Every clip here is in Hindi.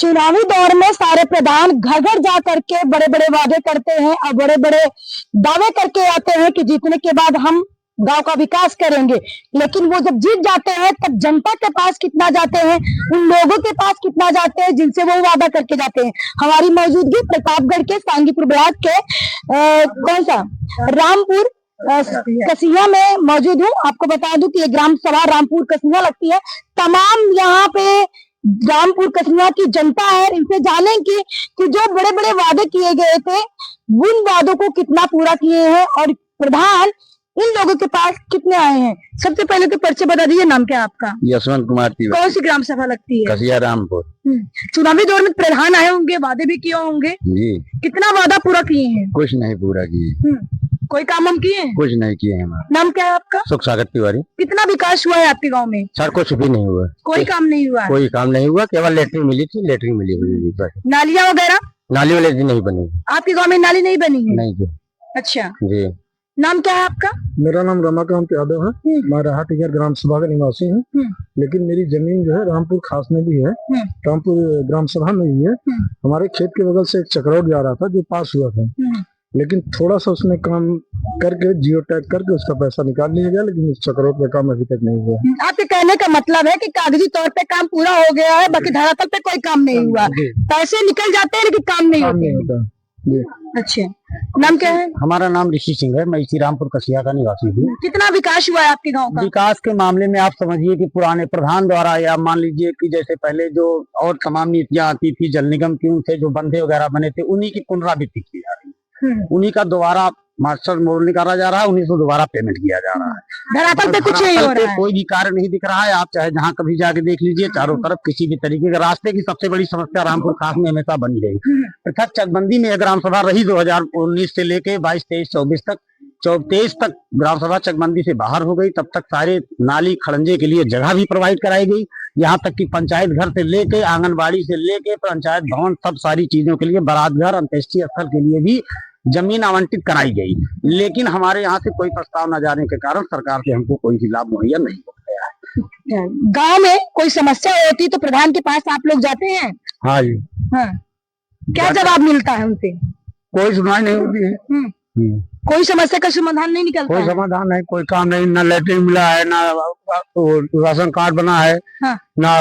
चुनावी दौर में सारे प्रधान घर घर जा करके बड़े बड़े वादे करते हैं और बड़े बड़े दावे करके आते हैं कि जीतने के बाद हम गांव का विकास करेंगे। लेकिन वो जब जीत जाते हैं तब जनता के पास कितना जाते हैं, उन लोगों के पास कितना जाते हैं जिनसे वो वादा करके जाते हैं। हमारी मौजूदगी प्रतापगढ़ के सांगीपुर ब्लॉक के कौन सा रामपुर कसिया में मौजूद हूँ। आपको बता दूं कि ये ग्राम सभा रामपुर कसिया लगती है। तमाम यहाँ पे रामपुर कसिया की जनता है, इनसे जानेंगे कि जो बड़े बड़े वादे किए गए थे उन वादों को कितना पूरा किए हैं और प्रधान इन लोगों के पास कितने आए हैं। सबसे पहले तो परिचय बता दीजिए, नाम क्या है आपका? यशवंत कुमार तिवारी। कौन सी ग्राम सभा लगती है? कसिया रामपुर। चुनावी दौर में प्रधान आए होंगे, वादे भी किए होंगे जी। कितना वादा पूरा किए हैं? कुछ नहीं पूरा किए। कोई काम हम किए हैं? कुछ नहीं किए हमारे। नाम क्या है आपका? सुख सागर तिवारी। कितना विकास हुआ है आपके गांव में? सर कुछ भी नहीं हुआ। कोई काम नहीं हुआ? कोई काम नहीं हुआ, केवल लेटरिन मिली थी, लेटरिन मिली हुई बस। नालियाँ वगैरह? नाली वाले दिन नहीं बनी। आपके गांव में नाली नहीं बनी है? नहीं जी। अच्छा जी। नाम क्या है आपका? मेरा नाम रमाकांत यादव है। मैं राहटीगर ग्राम सभा का निवासी हूँ। लेकिन मेरी जमीन जो है रामपुर खास में भी है, रामपुर ग्राम सभा में भी है। हमारे खेत के बगल से एक चक्रोट जा रहा था जो पास हुआ था, लेकिन थोड़ा सा उसमें काम करके जियो टैग करके उसका पैसा निकाल लिया गया, लेकिन उस चक्रोट का काम अभी तक नहीं हुआ। आपके कहने का मतलब है कि कागजी तौर पे काम पूरा हो गया है, बाकी धरातल पे कोई काम नहीं हुआ। पैसे निकल जाते हैं लेकिन काम नहीं होता। अच्छा नाम क्या है? हमारा नाम ऋषि सिंह है। मैं इसी रामपुर कसिया का निवासी हूँ। कितना विकास हुआ है आपके गांव का? विकास के मामले में आप समझिए कि पुराने प्रधान द्वारा, या मान लीजिए कि जैसे पहले जो और तमाम नीतियां आती थी जल निगम की, उनसे जो बंधे वगैरह बने थे उन्हीं की पुनरावृत्ति की जा रही है। उन्हीं का दोबारा मास्टर मोड निकाला जा रहा है, उन्हीं से दोबारा पेमेंट किया जा रहा है। धरातल पे कुछ नहीं हो रहा है, कोई भी कार्य नहीं दिख रहा है। आप चाहे जहाँ कभी जाके देख लीजिए, चारों तरफ किसी भी तरीके का रास्ते की सबसे बड़ी समस्या रामपुर खास में हमेशा बनी रही। पृथक चकबंदी में ग्राम सभा रही 2019 से लेके 22, 23, 24 तक। 23 तक ग्राम सभा चकबंदी से बाहर हो गई। तब तक सारे नाली खड़ंजे के लिए जगह भी प्रोवाइड कराई गई। यहाँ तक कि पंचायत घर से लेके आंगनबाड़ी से लेके पंचायत भवन, सब सारी चीजों के लिए, बारात घर, अंत्येष्टि स्थल के लिए भी जमीन आवंटित कराई गई। लेकिन हमारे यहाँ से कोई प्रस्ताव न जाने के कारण सरकार से हमको कोई भी लाभ मुहैया नहीं हो गया है। गांव में कोई समस्या होती तो प्रधान के पास आप लोग जाते हैं? हाँ जी। हाँ। क्या जवाब मिलता है उनसे? कोई सुनवाई नहीं होती है। कोई समस्या का समाधान नहीं निकलता? कोई समाधान नहीं, कोई काम नहीं। ना लेटरिन मिला है, ना राशन कार्ड बना है, हाँ। ना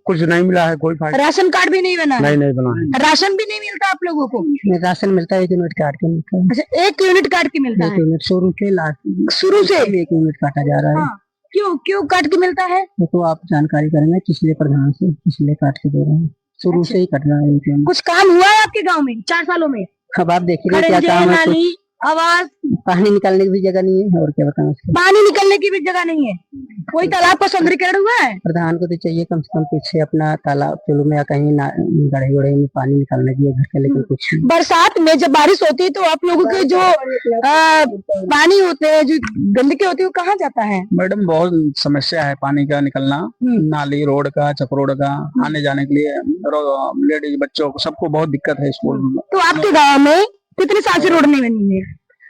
कुछ नहीं मिला है। कोई फायदा? राशन कार्ड भी नहीं बना? नहीं बना है। राशन भी नहीं मिलता आप लोगों को? राशन मिलता है 1 यूनिट कार्ड के मिलता है। अच्छा 1 यूनिट कार्ड की मिलता है? यूनिट शुरू से लास्ट, शुरू से 1 यूनिट काटा जा रहा है। हाँ। क्यों काट के मिलता है? तो आप जानकारी करेंगे पिछले प्रधान से, पिछले काट के दे रहे हैं, शुरू से ही कट रहा है। कुछ काम हुआ है आपके गाँव में 4 सालों में? अब आप देखिए क्या काम है। आवाज, पानी निकालने की भी जगह नहीं है, और क्या बताऊं उसको। पानी निकलने की भी जगह नहीं है। कोई तालाब का सौंदर्यीकरण हुआ है? प्रधान को तो चाहिए कम से कम पीछे अपना तालाब चलो में या कहीं गढ़े में पानी निकालने के लिए घर का, लेकिन कुछ बरसात में जब बारिश होती है तो आप लोगों के जो पानी होते हैं, जो गंदगी होती है, वो कहाँ जाता है? मैडम बहुत समस्या है पानी का निकलना, नाली, रोड का, चपरोड का, आने जाने के लिए लेडीज बच्चों को सबको बहुत दिक्कत है स्कूल में। तो आपके गाँव में कितने साल से रोड नहीं बनी है?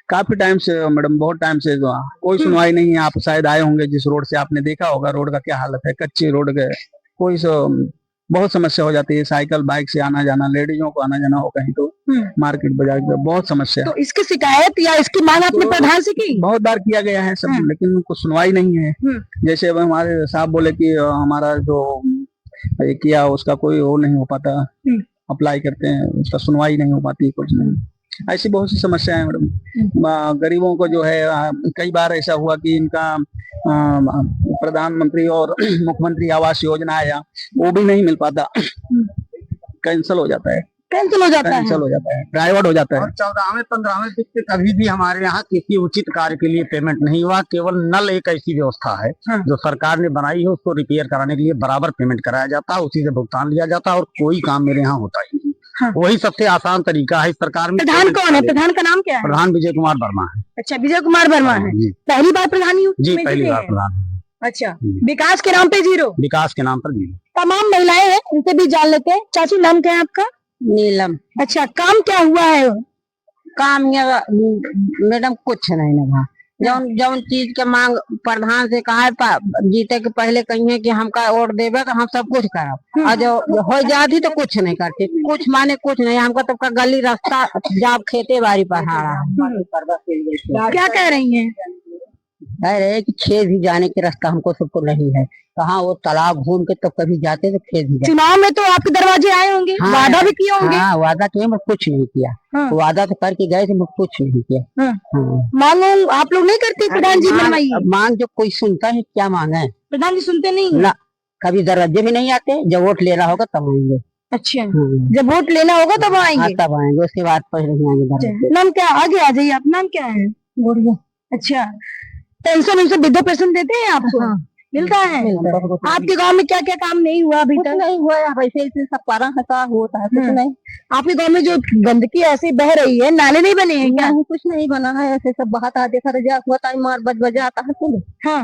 काफी टाइम से मैडम, बहुत टाइम से कोई सुनवाई नहीं है। आप शायद आए होंगे जिस रोड से, आपने देखा होगा रोड का क्या हालत है। कच्ची रोड के कोई बहुत समस्या हो जाती है। साइकिल बाइक से आना जाना, लेडीजों को आना जाना हो कहीं तो मार्केट बाजार की बहुत समस्या। तो इसकी शिकायत या इसकी मांग आपने प्रधान से की? बहुत बार किया गया है सब, लेकिन कुछ सुनवाई नहीं है। जैसे अब हमारे साहब बोले कि हमारा जो किया उसका कोई वो नहीं हो पाता, अप्लाई करते हैं उसका सुनवाई नहीं हो पाती, कुछ नहीं। ऐसी बहुत सी समस्या है मैडम। गरीबों को जो है कई बार ऐसा हुआ कि इनका प्रधानमंत्री और मुख्यमंत्री आवास योजना आया, वो भी नहीं मिल पाता, कैंसिल हो जाता है। कैंसिल हो जाता है, डाइवर्ट हो जाता है। 14वें 15वें दिन से कभी भी हमारे यहाँ किसी उचित कार्य के लिए पेमेंट नहीं हुआ। केवल नल एक ऐसी व्यवस्था है जो सरकार ने बनाई है, उसको रिपेयर कराने के लिए बराबर पेमेंट कराया जाता है, उसी से भुगतान लिया जाता है, और कोई काम मेरे यहाँ होता ही नहीं। वही सबसे आसान तरीका है सरकार में। प्रधान कौन है? प्रधान का नाम क्या है? प्रधान विजय कुमार वर्मा है। अच्छा विजय कुमार वर्मा है। पहली बार प्रधान जी, पहली बार प्रधान। अच्छा, विकास के नाम पे 0? विकास के नाम पर 0। तमाम महिलाएं हैं, उनसे भी जान लेते हैं। चाची नाम क्या है आपका? नीलम। अच्छा काम क्या हुआ है? काम मैडम कुछ नहीं ना, जौन जौन चीज के मांग प्रधान से कहा है, जीते के पहले कहिए कि हमका वोट देवे तो हम सब कुछ करब, और जो हो जाती तो कुछ नहीं करते, कुछ माने कुछ नहीं। हमका तो का गली रास्ता जब खेते बाड़ी पढ़ा रहा है। क्या कह रही हैं? कह रहे कि खेत भी जाने के रास्ता हमको सबको नहीं है, कहाँ वो तालाब घूम के तो कभी जाते तो खेत भी जाते। चुनाव में तो आपके दरवाजे आए होंगे, हाँ, वादा भी किए होंगे। हाँ, वादा किए मैं कुछ नहीं किया। हाँ। वादा तो करके गए थे, मैं कुछ नहीं किया। हाँ। हाँ। मांग आप लोग नहीं करते? प्रधान जी बनवाइए। मांग जो कोई सुनता है क्या मांगा है? प्रधान जी सुनते नहीं? ना, कभी दरवाजे भी नहीं आते, जब वोट लेना होगा तब आएंगे। अच्छा, हाँ। जब वोट लेना होगा तब हाँ, आएंगे। तब आएंगे, उसके बाद पहले नहीं आएंगे दरवाजे। नाम क्या? आगे आ जाइए, आपका नाम क्या है? गुड़िया। अच्छा, पेंशन उनसे वृद्धा पेंशन देते हैं आपको? हाँ। मिलता है। आपके गांव में क्या क्या काम नहीं हुआ अभी कुछ तक? नहीं हुआ है, वैसे ऐसे सब पारा हटा होता है, कुछ नहीं। आपके गांव में जो गंदगी ऐसे बह रही है, नाले नहीं बने हैं क्या? नहीं, कुछ नहीं बना है, ऐसे सब बहाता देखा जा होता है, मार बज आता है कुल, हाँ,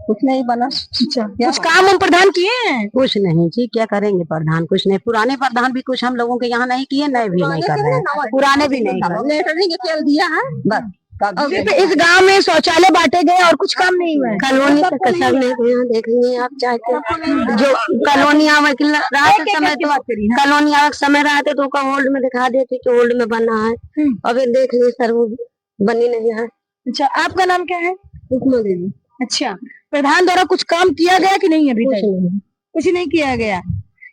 कुछ नहीं बना। अच्छा, कुछ काम हम प्रधान किए हैं? कुछ नहीं जी, क्या करेंगे प्रधान? कुछ नहीं, पुराने प्रधान भी कुछ हम लोगों के यहाँ नहीं किए, नए भी नहीं कर रहे हैं, पुराने भी नहीं कर रहे, दिया है बस। सिर्फ इस गांव में शौचालय बांटे गए और कुछ काम नहीं हुआ है। कॉलोनी तक कचरा नहीं देखेंगे आप चाहते हैं। जो कॉलोनी आवे के रात समय तो कॉलोनी आवे समय रहते तो होल्ड में दिखा देते कि होल्ड में बना है, अभी देख लीजिए सर वो बनी नहीं है। अच्छा, आपका नाम क्या है? उपमा देवी। अच्छा, प्रधान द्वारा कुछ काम किया गया कि नहीं अभी तक? कुछ नहीं किया गया।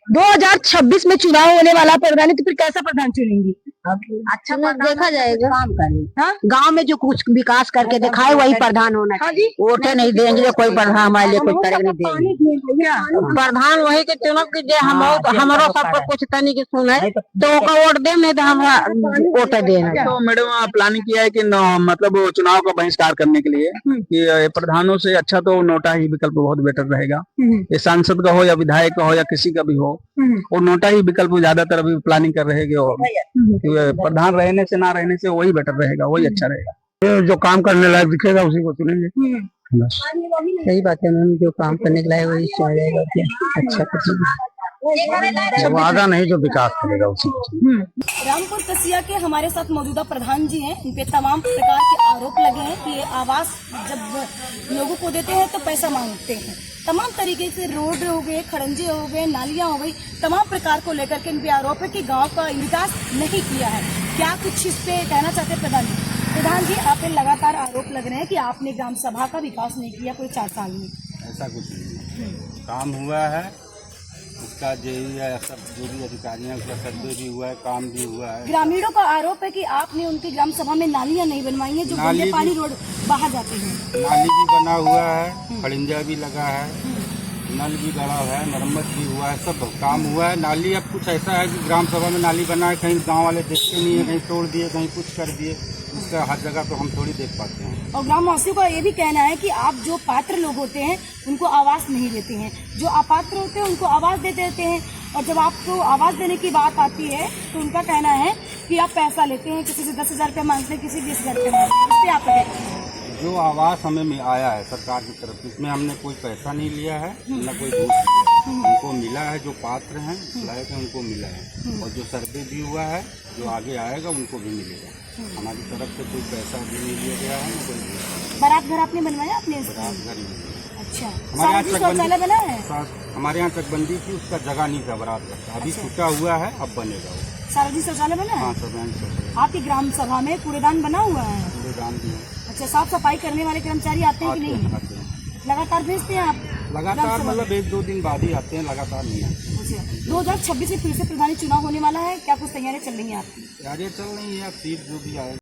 2026 में चुनाव होने वाला प्रधान, तो फिर कैसा प्रधान चुनेंगी? अच्छा देखा जाएगा, काम करेंगे। हाँ? गांव में जो कुछ विकास करके दिखाए वही प्रधान होना चाहिए। वोटे नहीं देंगे जो कोई प्रधान हमारे लिए कुछ करेगा नहीं देंगे। प्रधान वही के चुनाव कीजिए, हमारो सबको कुछ तनी के सुने तो वोट दे, नहीं तो हम वोट देना। तो मैडम प्लानिंग किया है कि मतलब वो चुनाव का बहिष्कार करने के लिए कि प्रधानों से अच्छा तो नोटा ही विकल्प बहुत बेटर रहेगा। ये सांसद का हो या विधायक का हो या किसी का भी हो, वो नोटा ही विकल्प ज्यादातर अभी प्लानिंग कर रहे हैं। प्रधान रहने से ना रहने से वही बेटर रहेगा, वही अच्छा रहेगा। जो काम करने लायक दिखेगा उसी को चुनेंगे। सही बात है, उन्होंने जो काम करने के लायक वही चुनेगा। अच्छा कुछ वादा नहीं, जो विकास करेगा उसी को। रामपुर कसिया के हमारे साथ मौजूदा प्रधान जी हैं। इन पे तमाम प्रकार के आरोप लगे हैं कि ये आवास जब लोगों को देते हैं तो पैसा मांगते हैं। तमाम तरीके से रोड हो गए, खड़ंजे हो गए, नालियां हो गई, तमाम प्रकार को लेकर के इन पे आरोप है कि गांव का विकास नहीं किया है। क्या कुछ इस पे कहना चाहते हैं प्रधान जी? प्रधान जी, आप पे लगातार आरोप लग रहे हैं कि आपने ग्राम सभा का विकास नहीं किया पूरे 4 साल में। ऐसा कुछ नहीं है, काम हुआ है उसका जो है, सब जो भी अधिकारी हैं उसका सर्वे भी हुआ है, काम भी हुआ है। ग्रामीणों का आरोप है कि आपने उनकी ग्राम सभा में नालियां नहीं बनवाई हैं, जो गंदे पानी रोड बाहर जाते हैं। नाली भी बना हुआ है, खड़िंजा भी लगा है, नल भी गड़ा है, मरम्मत भी हुआ है, सब काम हुआ है। नाली अब कुछ ऐसा है कि ग्राम सभा में नाली बना है, कहीं गांव वाले देखते नहीं है, कहीं तोड़ दिए, कहीं कुछ कर दिए, उसका हर जगह तो हम थोड़ी देख पाते हैं। और ग्रामवासियों का ये भी कहना है कि आप जो पात्र लोग होते हैं उनको आवास नहीं देते हैं, जो अपात्र होते हैं उनको आवास दे देते हैं, और जब आपको आवास देने की बात आती है तो उनका कहना है कि आप पैसा लेते हैं, किसी से 10,000 रुपया मांगते हैं, किसी 20,000 रुपया मांगते हैं। इस पे आप क्या कहते हैं? जो आवास हमें आया है सरकार की तरफ, इसमें हमने कोई पैसा नहीं लिया है, न कोई घूस, उनको मिला है, जो पात्र हैं लायक हैं उनको मिला है, और जो सर्वे भी हुआ है, जो आगे आएगा उनको भी मिलेगा। हमारी तरफ से कोई पैसा भी नहीं लिया गया है, न कोई बारात घर आपने बनवाया अपने? बारात घर नहीं। अच्छा, हमारे यहाँ सार्वजनिक शौचालय बना है? हमारे यहाँ चकबंदी थी, उसका जगह नहीं था बारात घर का, अभी छूटा हुआ है, अब बनेगा वो। सार्वजनिक शौचालय बना है? हाँ, सार्वजनिक शौचालय। आपकी ग्राम सभा में कूड़ेदान बना हुआ है? कूड़ेदान भी है। अच्छा, साफ सफाई करने वाले कर्मचारी आते हैं कि नहीं? आते हैं। लगातार भेजते हैं आप? लगातार मतलब 1-2 दिन बाद ही आते हैं, लगातार नहीं आते। अच्छा, 2026 में फिर से प्रधानी चुनाव होने वाला है, क्या कुछ तैयारियां चल रही हैं आपकी? तैयारियाँ चल रही है, अब सीट जो भी आए